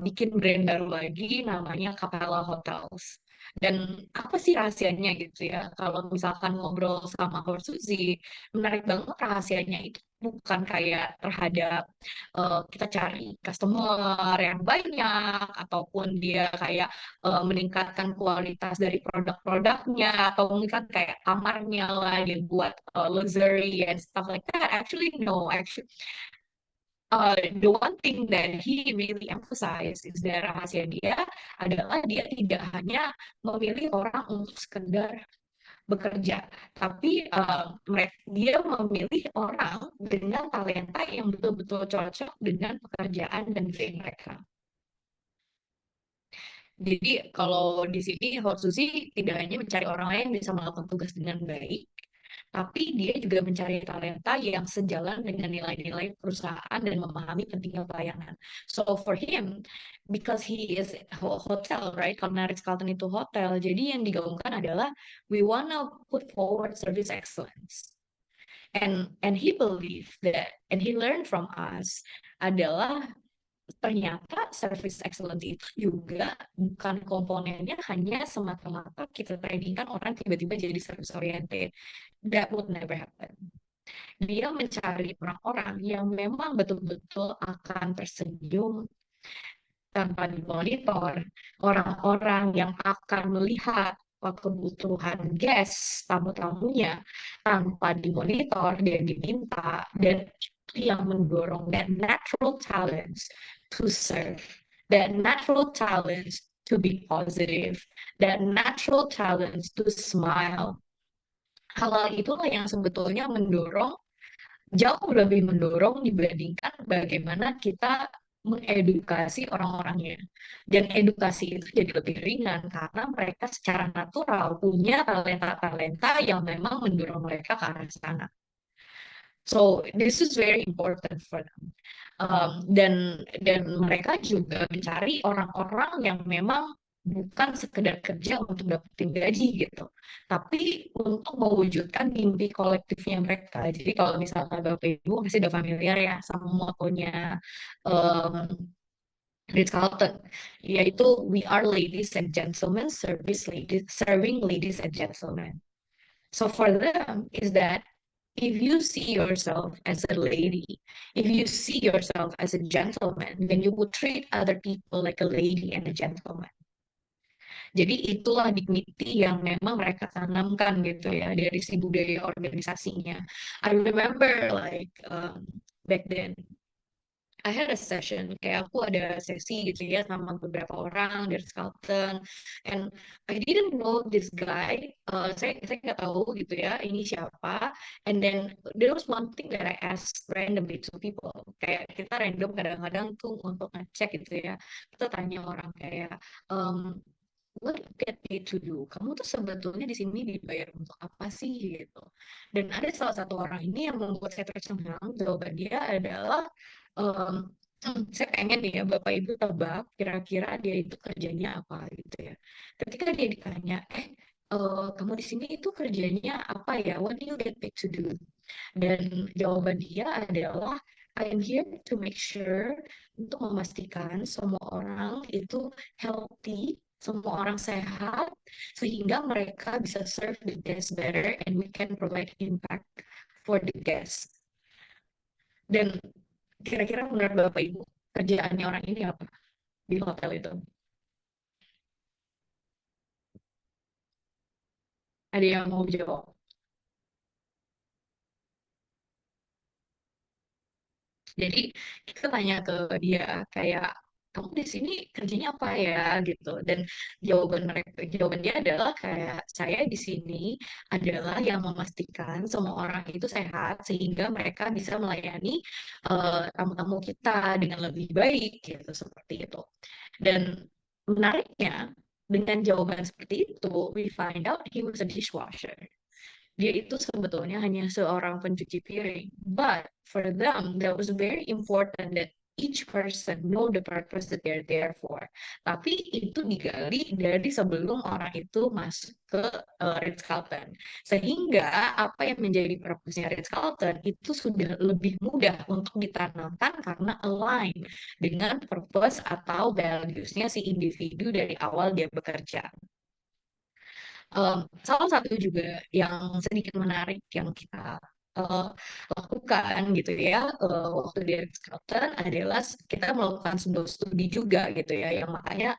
bikin brand baru lagi namanya Capella Hotels. Dan apa sih rahasianya gitu ya? Kalau misalkan ngobrol sama Horsuzi, menarik banget rahasianya itu bukan kayak terhadap kita cari customer yang banyak, ataupun dia kayak meningkatkan kualitas dari produk-produknya, atau mungkin kayak kamarnya lah dia buat luxury and stuff like that. Actually no, the one thing that he really emphasized is that rahasia dia adalah dia tidak hanya memilih orang untuk sekedar bekerja, tapi dia memilih orang dengan talenta yang betul-betul cocok dengan pekerjaan dan vision mereka. Jadi kalau di sini Horsuzi tidak hanya mencari orang lain yang bisa melakukan tugas dengan baik, tapi dia juga mencari talenta yang sejalan dengan nilai-nilai perusahaan dan memahami pentingnya pelayanan. So for him, because he is hotel, right? Karena Ritz Carlton itu hotel, jadi yang digaungkan adalah we wanna put forward service excellence. And he believed that, and he learned from us adalah ternyata service excellence itu juga bukan komponennya hanya semata-mata kita trainingkan orang tiba-tiba jadi service oriented. That would never happen. Dia mencari orang-orang yang memang betul-betul akan tersenyum tanpa dimonitor, orang-orang yang akan melihat kebutuhan guest, tamu-tamunya tanpa dimonitor dan diminta, dan yang mendorong that natural talents to serve, that natural talents to be positive, that natural talents to smile. Hal itulah yang sebetulnya jauh lebih mendorong dibandingkan bagaimana kita mengedukasi orang-orangnya. Dan edukasi itu jadi lebih ringan karena mereka secara natural punya talenta-talenta yang memang mendorong mereka ke arah sana. So this is very important for them. Dan mereka juga mencari orang-orang yang memang bukan sekedar kerja untuk dapetin gaji gitu, tapi untuk mewujudkan mimpi kolektifnya mereka. Jadi kalau misalkan Bapak Ibu masih udah familiar ya sama motonya um, Ritz-Carlton, yaitu we are ladies and gentlemen, serving ladies and gentlemen. So for them is that if you see yourself as a lady, if you see yourself as a gentleman, then you would treat other people like a lady and a gentleman. Jadi itulah dignity yang memang mereka tanamkan gitu ya dari si budaya organisasinya. I remember like back then I had a session, kayak aku ada sesi gitu ya sama beberapa orang dari Skelton, and I didn't know this guy, saya nggak tahu gitu ya ini siapa, and then there was one thing that I asked randomly to people, kayak kita random kadang-kadang tuh untuk ngecek gitu ya, kita tanya orang kayak, what do you get paid to do? Kamu tuh sebetulnya di sini dibayar untuk apa sih gitu? Dan ada salah satu orang ini yang membuat saya tercengang. Jawaban dia adalah, um, saya pengen nih ya Bapak Ibu tebak kira-kira dia itu kerjanya apa gitu ya. Ketika dia ditanya, kamu di sini itu kerjanya apa ya? What do you get paid to do? Dan jawaban dia adalah, I am here to make sure, untuk memastikan semua orang itu healthy, semua orang sehat, sehingga mereka bisa serve the guests better and we can provide impact for the guests. Dan kira-kira menurut Bapak Ibu, kerjaannya orang ini apa di hotel itu? Ada yang mau jawab? Jadi kita tanya ke dia kayak, kamu di sini kerjanya apa ya gitu, dan jawaban dia adalah kayak, saya di sini adalah yang memastikan semua orang itu sehat sehingga mereka bisa melayani tamu-tamu kita dengan lebih baik gitu, seperti itu. Dan menariknya, dengan jawaban seperti itu we find out he was a dishwasher. Dia itu sebetulnya hanya seorang pencuci piring. But for them, that was very important that each person know the purpose that they're there for. Tapi itu digali dari sebelum orang itu masuk ke Ritz-Carlton. Sehingga apa yang menjadi purpose-nya Ritz-Carlton itu sudah lebih mudah untuk ditanamkan karena align dengan purpose atau values-nya si individu dari awal dia bekerja. Salah satu juga yang sedikit menarik yang kita lakukan gitu ya waktu di Ritz-Carlton adalah kita melakukan sebuah studi juga gitu ya, yang makanya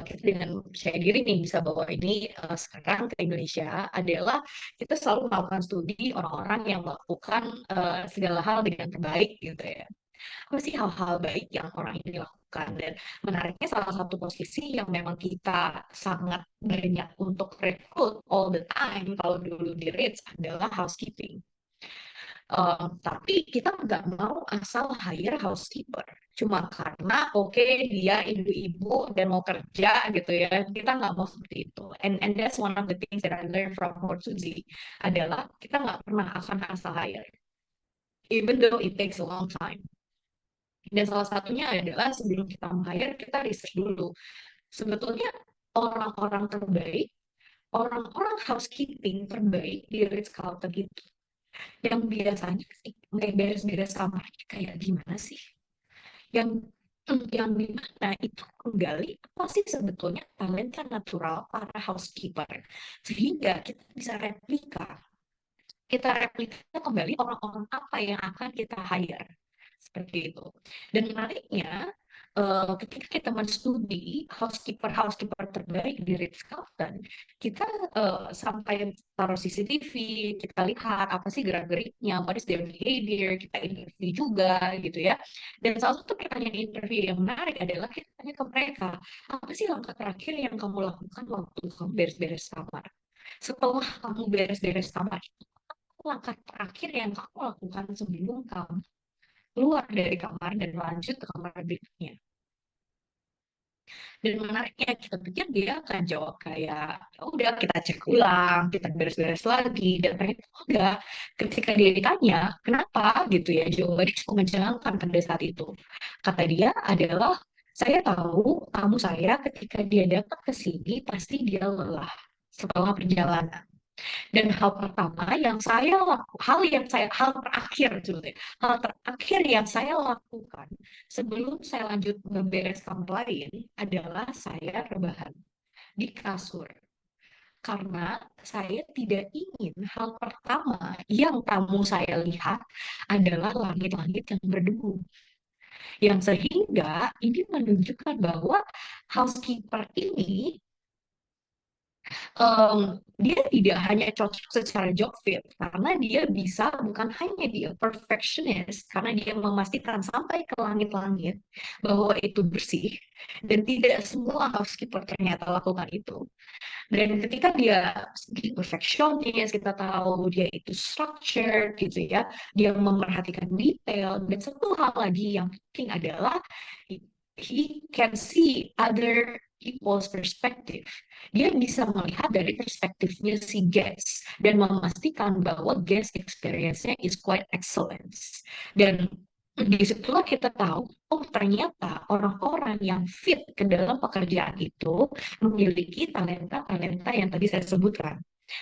kita dengan percaya diri nih bisa bawa ini sekarang ke Indonesia, adalah kita selalu melakukan studi orang-orang yang melakukan segala hal dengan terbaik gitu ya. Apa sih hal-hal baik yang orang ini lakukan? Dan menariknya salah satu posisi yang memang kita sangat banyak untuk rekrut all the time kalau dulu di Ritz adalah housekeeping. Tapi kita nggak mau asal hire housekeeper cuma karena dia ibu-ibu dan mau kerja gitu ya, kita nggak mau seperti itu. And that's one of the things that I learned from Hortuzi, adalah kita nggak pernah akan asal hire even though it takes a long time. Dan salah satunya adalah sebelum kita hire, kita research dulu. Sebetulnya orang-orang terbaik, orang-orang housekeeping terbaik di Ritz-Carlton itu, yang biasanya sih beres-beres kamarnya kayak gimana sih? Yang dimana itu menggali apa sih sebetulnya talenta natural para housekeeper, sehingga kita bisa replika kembali orang-orang apa yang akan kita hire. Seperti itu. Dan menariknya, ketika kita menstudi housekeeper terbaik di Ritz-Carlton, kita sampai taruh CCTV, kita lihat apa sih gerak-geriknya, what is their behavior, kita interview juga gitu ya. Dan salah satu pertanyaan interview yang menarik adalah kita tanya ke mereka, apa sih langkah terakhir yang kamu lakukan waktu kamu beres-beres kamar? Setelah kamu beres-beres kamar, langkah terakhir yang kamu lakukan sebelum kamu keluar dari kamar dan lanjut ke kamar berikutnya. Dan menariknya, kita pikir dia akan jawab kayak, udah kita cek ulang, kita beres-beres lagi, dan ternyata enggak. Ketika dia ditanya, kenapa gitu ya, jawabannya cukup menyenangkan pada saat itu. Kata dia adalah, Saya tahu tamu saya ketika dia datang ke sini pasti dia lelah setelah perjalanan. Dan hal pertama yang saya lakukan, hal terakhir sebetulnya, hal terakhir yang saya lakukan sebelum saya lanjut membereskan klien adalah saya rebahan di kasur. Karena saya tidak ingin hal pertama yang tamu saya lihat adalah langit-langit yang berdebu. Yang sehingga ini menunjukkan bahwa housekeeper ini dia tidak hanya cocok secara job fit karena dia bisa bukan hanya dia perfectionist karena dia memastikan sampai ke langit-langit bahwa itu bersih dan tidak semua housekeeper ternyata lakukan itu. Dan ketika dia perfectionist, kita tahu dia itu structured gitu ya, dia memerhatikan detail. Dan satu hal lagi yang penting adalah he can see other people's perspective. Dia bisa melihat dari perspektifnya si guest dan memastikan bahwa guest experience-nya is quite excellent. Dan disitulah kita tahu, oh ternyata orang-orang yang fit ke dalam pekerjaan itu memiliki talenta-talenta yang tadi saya sebutkan.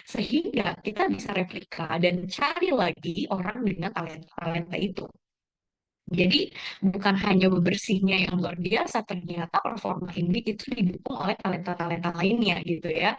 Sehingga kita bisa replika dan cari lagi orang dengan talenta-talenta itu. Jadi bukan hanya bebersihnya yang luar biasa, ternyata performa ini itu didukung oleh talenta-talenta lainnya gitu ya.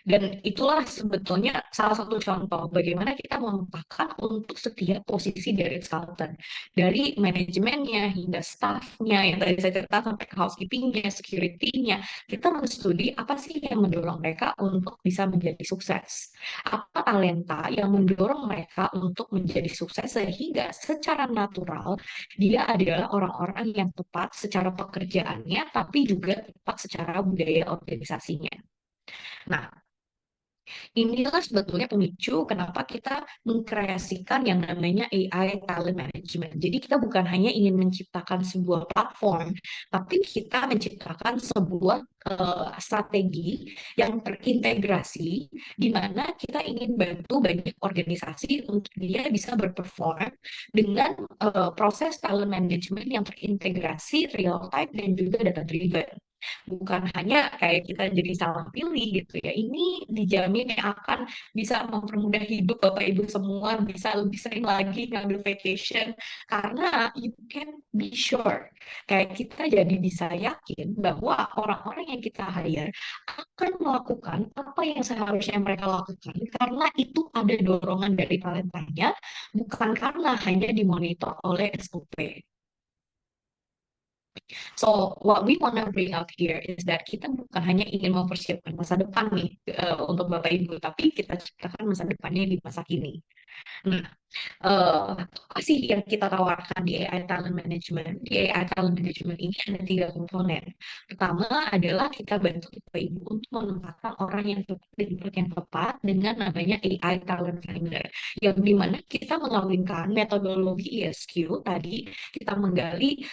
Dan itulah sebetulnya salah satu contoh bagaimana kita memetakan untuk setiap posisi dari consultant. Dari manajemennya hingga staffnya, yang tadi saya cerita sampai ke housekeepingnya, security-nya. Kita menstudi apa sih yang mendorong mereka untuk bisa menjadi sukses. Apa talenta yang mendorong mereka untuk menjadi sukses sehingga secara natural dia adalah orang-orang yang tepat secara pekerjaannya tapi juga tepat secara budaya organisasinya. Nah, inilah sebetulnya pemicu kenapa kita mengkreasikan yang namanya AI Talent Management. Jadi kita bukan hanya ingin menciptakan sebuah platform, tapi kita menciptakan sebuah strategi yang terintegrasi, di mana kita ingin bantu banyak organisasi untuk dia bisa berperform dengan proses talent management yang terintegrasi, real time, dan juga data driven. Bukan hanya kayak kita jadi salah pilih gitu ya. Ini dijamin yang akan bisa mempermudah hidup Bapak Ibu semua, bisa lebih sering lagi ngambil vacation. Karena you can be sure, kayak kita jadi bisa yakin bahwa orang-orang yang kita hire akan melakukan apa yang seharusnya mereka lakukan. Karena itu ada dorongan dari talentanya, bukan karena hanya dimonitor oleh SOP. So what we want to bring out here is that kita bukan hanya ingin mempersiapkan masa depan nih untuk Bapak Ibu, tapi kita ciptakan masa depannya di masa kini. Nah, apa sih yang kita tawarkan di AI Talent Management? Di AI Talent Management ini ada 3 komponen. Pertama adalah kita bantu Bapak Ibu untuk menempatkan orang yang tepat di tempat yang tepat dengan namanya AI Talent Finder. Yang dimana kita mengawinkan metodologi ESQ tadi, kita menggali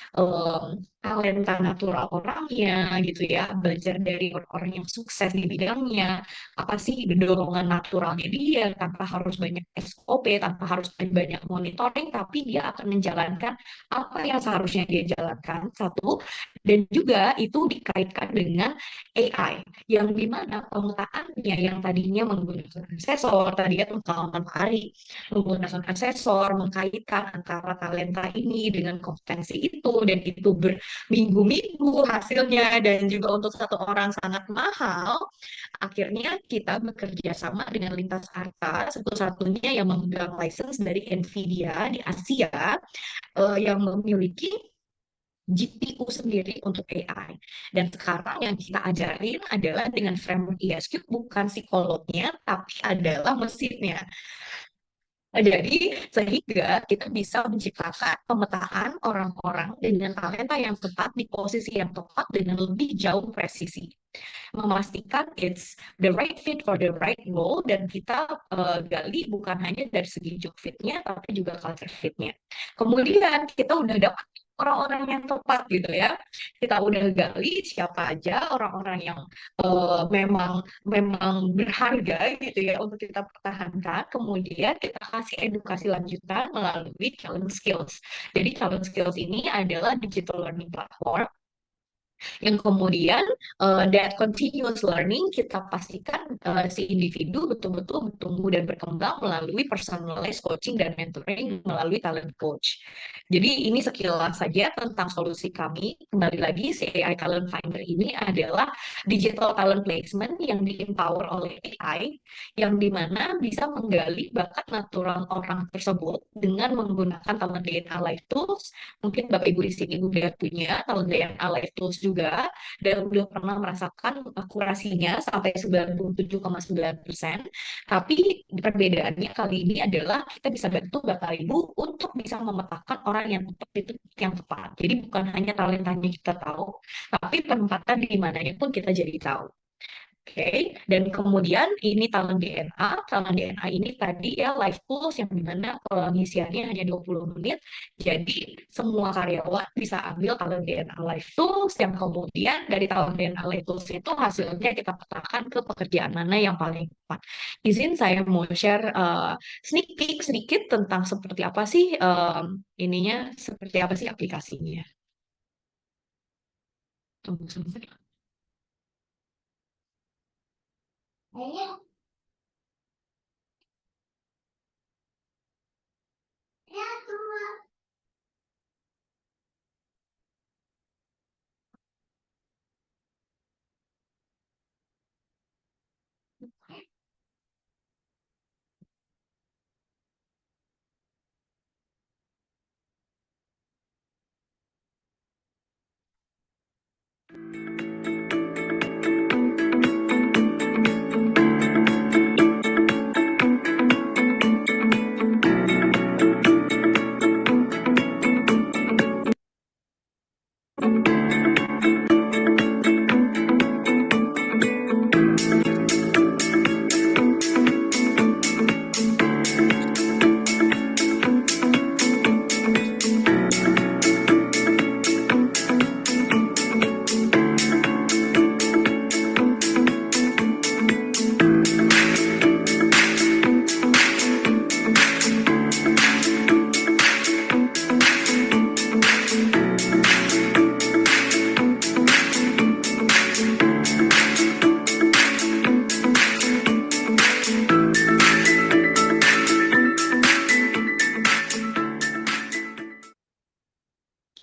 talenta natural orangnya gitu ya, belajar dari orang-orang yang sukses di bidangnya, apa sih dorongan naturalnya dia tanpa harus banyak SOP, tanpa harus banyak monitoring, tapi dia akan menjalankan apa yang seharusnya dia jalankan, satu, dan juga itu dikaitkan dengan AI, yang dimana pemetaannya yang tadinya menggunakan asesor, tadi ya pengalaman Pak Ari, menggunakan asesor, mengkaitkan antara talenta ini dengan kompetensi itu, dan itu berminggu-minggu hasilnya, dan juga untuk satu orang sangat mahal. Akhirnya kita bekerja sama dengan Lintas Arta, satu-satunya yang memegang license dari NVIDIA di Asia, yang memiliki GPU sendiri untuk AI. Dan sekarang yang kita ajarin adalah dengan framework ESQ, bukan psikolognya, tapi adalah mesinnya. Jadi, sehingga kita bisa menciptakan pemetaan orang-orang dengan talenta yang tepat di posisi yang tepat dengan lebih jauh presisi. Memastikan it's the right fit for the right role, dan kita gali bukan hanya dari segi job fitnya, tapi juga culture fitnya. Kemudian kita udah dapat orang-orang yang tepat gitu ya. Kita udah gali siapa aja orang-orang yang memang memang berharga gitu ya untuk kita pertahankan. Kemudian kita kasih edukasi lanjutan melalui Talent Skills. Jadi Talent Skills ini adalah digital learning platform yang kemudian that continuous learning kita pastikan si individu betul-betul bertumbuh dan berkembang melalui personalized coaching dan mentoring melalui talent coach. Jadi ini sekilas saja tentang solusi kami. Kembali lagi, si AI Talent Finder ini adalah digital talent placement yang di-empower oleh AI, yang dimana bisa menggali bakat natural orang tersebut dengan menggunakan talent DNA Live Tools. Mungkin Bapak Ibu di sini udah punya talent DNA Live Tools juga, dan udah pernah merasakan akurasinya sampai 97,9%. Tapi perbedaannya kali ini adalah kita bisa bantu Bapak Ibu untuk bisa memetakan orang yang tepat itu yang tepat. Jadi bukan hanya talentanya kita tahu, tapi penempatan di mananya pun kita jadi tahu. Oke, dan kemudian ini talent DNA. Talent DNA ini tadi ya live tools yang dimana pengisiannya hanya 20 menit. Jadi semua karyawan bisa ambil talent DNA live tools yang kemudian dari talent DNA live tools itu hasilnya kita petakan ke pekerjaan mana yang paling tepat. Izin saya mau share sneak peek sedikit tentang seperti apa sih ininya, seperti apa sih aplikasinya. Tunggu sebentar.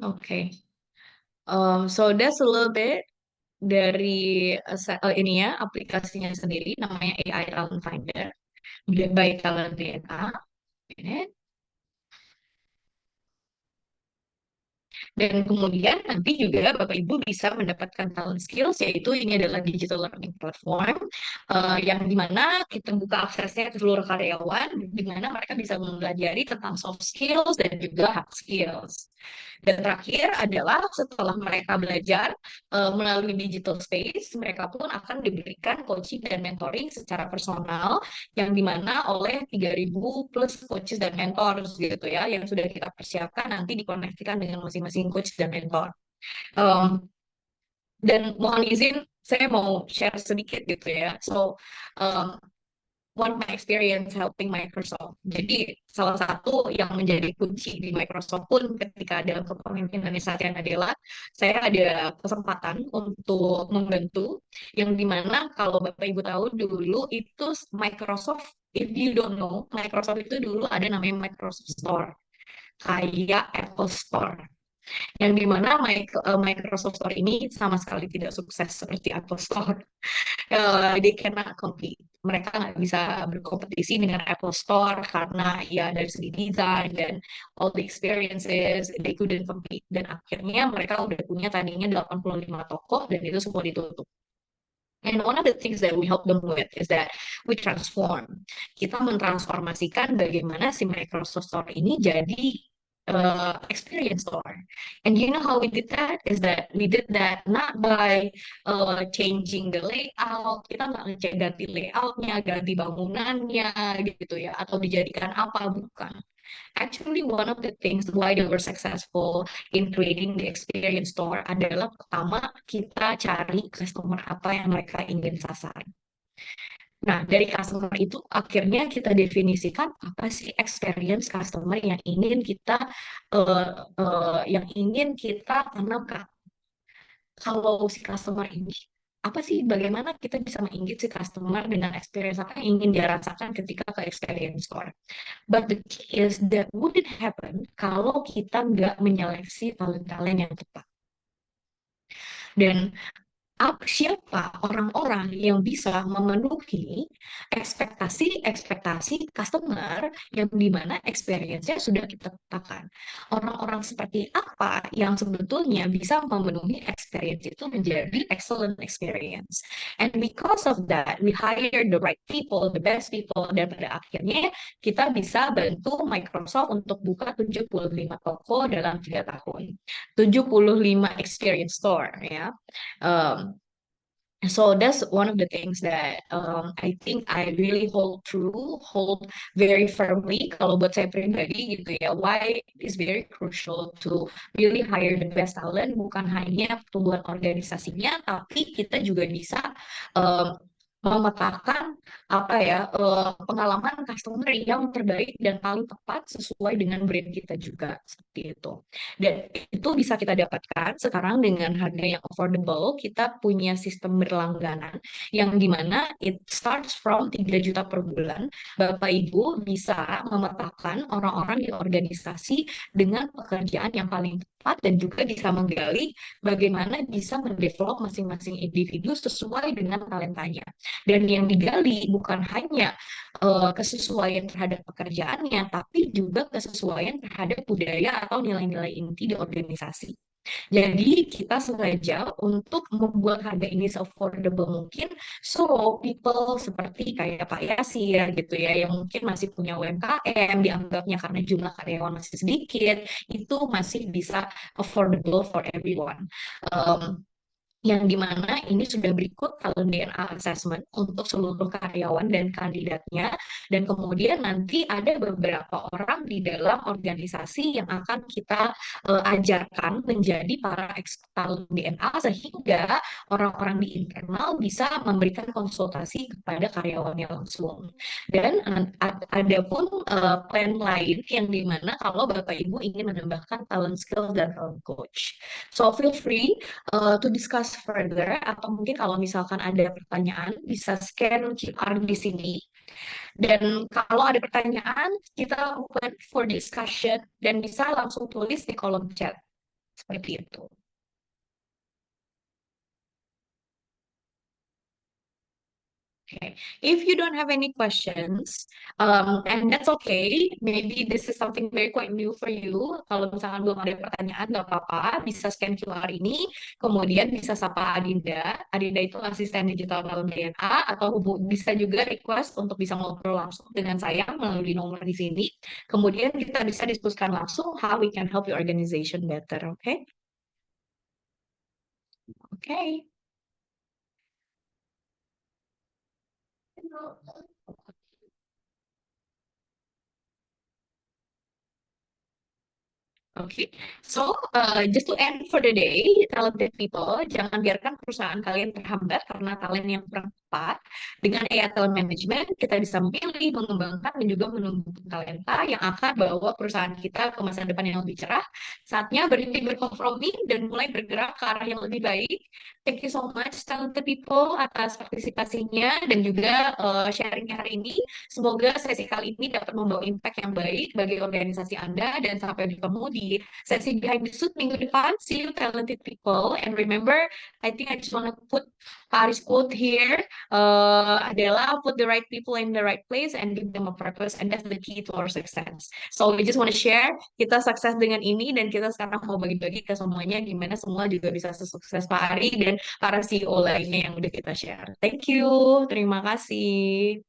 Okay. So that's a little bit dari ini ya aplikasinya sendiri, namanya AI Talent Finder by Talent DNA. Dan kemudian nanti juga Bapak Ibu bisa mendapatkan talent skills, yaitu ini adalah digital learning platform yang dimana kita buka aksesnya ke seluruh karyawan, dimana mereka bisa mempelajari tentang soft skills dan juga hard skills. Dan terakhir adalah setelah mereka belajar melalui digital space, mereka pun akan diberikan coaching dan mentoring secara personal, yang dimana oleh 3.000 plus coaches dan mentors gitu ya, yang sudah kita persiapkan nanti dikoneksikan dengan masing-masing coach dan mentor. Dan mohon izin, saya mau share sedikit gitu ya. So, one of my experience helping Microsoft. Jadi salah satu yang menjadi kunci di Microsoft pun ketika dalam kepemimpinan Satya Nadella, saya ada kesempatan untuk membantu yang dimana kalau Bapak Ibu tahu dulu itu Microsoft, if you don't know, Microsoft itu dulu ada namanya Microsoft Store, kayak Apple Store. Yang dimana Microsoft Store ini sama sekali tidak sukses seperti Apple Store. They cannot compete. Mereka nggak bisa berkompetisi dengan Apple Store karena ya dari segi desain dan all the experiences, they couldn't compete. Dan akhirnya mereka udah punya tadinya 85 toko dan itu semua ditutup. And one of the things that we help them with is that we transform. Kita mentransformasikan bagaimana si Microsoft Store ini jadi experience store. And you know how we did that? Is that we did that not by changing the layout. Kita nggak ganti layoutnya, ganti bangunannya gitu ya, atau dijadikan apa, bukan. Actually, one of the things why they were successful in creating the experience store adalah pertama kita cari customer apa yang mereka ingin sasar. Nah, dari customer itu akhirnya kita definisikan apa sih experience customer yang ingin kita tanamkan. Kalau si customer ini apa sih bagaimana kita bisa menggait si customer dengan experience apa yang ingin dia rasakan ketika ke experience store. But the key is that wouldn't happen kalau kita nggak menyeleksi talent-talent yang tepat. Dan siapa orang-orang yang bisa memenuhi ekspektasi-ekspektasi customer yang dimana experience-nya sudah kita tetapkan. Orang-orang seperti apa yang sebetulnya bisa memenuhi experience itu menjadi excellent experience. And because of that, we hire the right people, the best people, dan pada akhirnya kita bisa bantu Microsoft untuk buka 75 toko dalam 3 tahun. 75 experience store, ya. So that's one of the things that I think I really hold very firmly. Kalau buat saya pribadi gitu ya, why is very crucial to really hire the best talent, bukan hanya pertumbuhan organisasinya, tapi kita juga bisa um, memetakan pengalaman customer yang terbaik dan paling tepat sesuai dengan brand kita juga seperti itu. Dan itu bisa kita dapatkan sekarang dengan harga yang affordable. Kita punya sistem berlangganan yang dimana it starts from 3 juta per bulan. Bapak Ibu bisa memetakan orang-orang di organisasi dengan pekerjaan yang paling tepat dan juga bisa menggali bagaimana bisa mendevelop masing-masing individu sesuai dengan talentanya. Dan yang digali bukan hanya kesesuaian terhadap pekerjaannya, tapi juga kesesuaian terhadap budaya atau nilai-nilai inti di organisasi. Jadi kita sengaja untuk membuat harga ini se-affordable mungkin, so people seperti kayak Pak Yasir gitu ya, yang mungkin masih punya UMKM, dianggapnya karena jumlah karyawan masih sedikit, itu masih bisa affordable for everyone. Yang dimana ini sudah berikut talent DNA assessment untuk seluruh karyawan dan kandidatnya, dan kemudian nanti ada beberapa orang di dalam organisasi yang akan kita ajarkan menjadi para expert talent DNA sehingga orang-orang di internal bisa memberikan konsultasi kepada karyawannya langsung. Dan ada pun plan lain yang dimana kalau Bapak Ibu ingin menambahkan talent skills dan talent coach. So feel free to discuss further, atau mungkin kalau misalkan ada pertanyaan bisa scan QR di sini. Dan kalau ada pertanyaan kita open for discussion dan bisa langsung tulis di kolom chat seperti itu. Okay, if you don't have any questions, and that's okay, maybe this is something very quite new for you. Kalau misalkan belum ada pertanyaan, nggak apa-apa, bisa scan QR ini, kemudian bisa sapa Adinda. Adinda itu asisten digital talent DNA, atau bisa juga request untuk bisa ngobrol langsung dengan saya melalui nomor di sini. Kemudian kita bisa diskusikan langsung how we can help your organization better, okay? Okay. Okay, so just to end for the day, talented people, jangan biarkan perusahaan kalian terhambat karena talent yang kurang tepat. Dengan AI Talent Management, kita bisa memilih, mengembangkan, dan juga menumbuhkan talenta yang akan bawa perusahaan kita ke masa depan yang lebih cerah. Saatnya berhenti berkompromi dan mulai bergerak ke arah yang lebih baik. Thank you so much, talented people, atas partisipasinya dan juga sharingnya hari ini. Semoga sesi kali ini dapat membawa impact yang baik bagi organisasi Anda, dan sampai bertemu di sesi Behind the Suit minggu depan. See you, talented people. And remember, I think I just want to put Paris quote here, adalah put the right people in the right place and give them a purpose, and that's the key to our success. So we just want to share, kita sukses dengan ini, dan kita sekarang mau bagi-bagi ke semuanya, gimana semua juga bisa sukses Pak Ari dan para CEO lainnya yang udah kita share. Thank you, terima kasih.